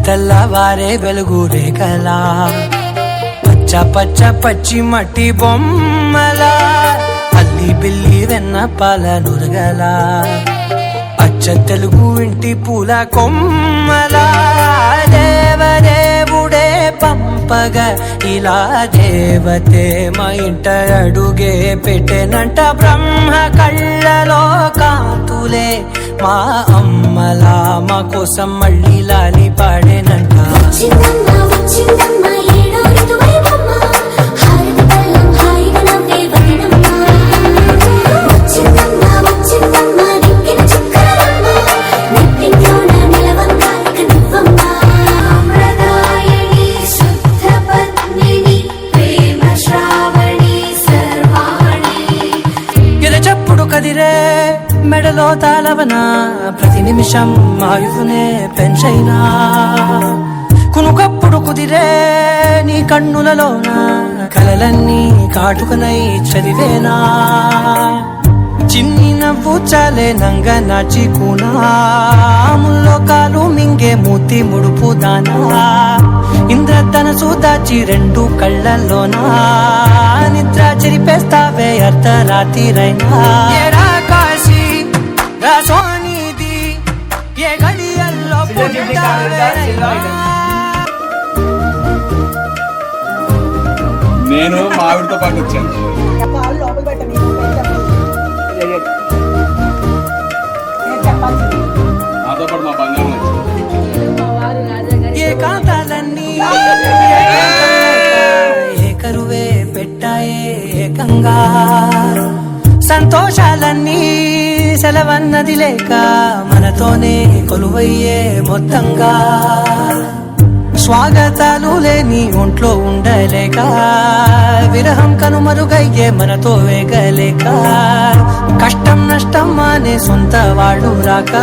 తెల్లవారే వెలుగు రేఖలా పచ్చ పచ్చ పచ్చి మట్టి బొమ్మలా అల్లి బిల్లి వెన్న పాల నురగలా అచ్చ తెలుగు ఇంటి పూల కొమ్మలా దేవదేవుడే పంపగా ఇలా దేవతే మా ఇంట అడుగే పెట్టెనంట బ్రహ్మ కళ్ళలో కాంతులే మా అమ్మలా మా కోసం మళ్ళీ లాలి పాడేనంట కదిరే మెడలో తాళవన ప్రతి నిమిషం ఆయుధునే పెంచైనా కునుకప్పుడు కుదిరే నీ కన్నులలోన కలలన్నీ కాటుకనై చదివేనా చిన్ని నవ్వు చాలే నంగ నాచి కూనాముల్లో కాలు మింగే మూతి ముడుపు దానా ఇంద్రధనసు దాచి రెండు కళ్ళల్లోనా నిద్ర చెరిపేస్తావే అర్ధరాత్రిరైనా ఏరా కాశీ రా సోనిది ఏ గడియల్లో నేను మావిడితో పాటు వచ్చాను. నాతో పాటు మా బంగారం ఏ కాంతాలన్నీ ఏ కరువే పెట్టాయే ఏకంగా సంతోషాలన్నీ సెలవన్నది లేక మనతోనే కొలువయ్యే మొత్తంగా స్వాగతాలు లేని ఒంట్లో ఉండలేక విరహం కనుమరుగయ్యే మనతో వేగలేక కష్టం నష్టం అనే సొంత వాడు రాక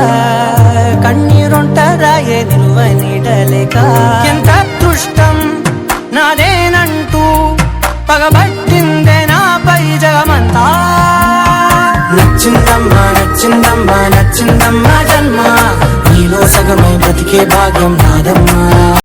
కన్నీరొంటరాయే నిలువ నీడలేక ఎంత అదృష్టం నాదేనంటూ పగబట్టిందే నాపై జగమంతా నచ్చిందమ్మా నచ్చిందమ్మా నచ్చిందమ్మా జన్మ నీలో సగమై బ్రతికే భాగ్యం నాదమ్మా.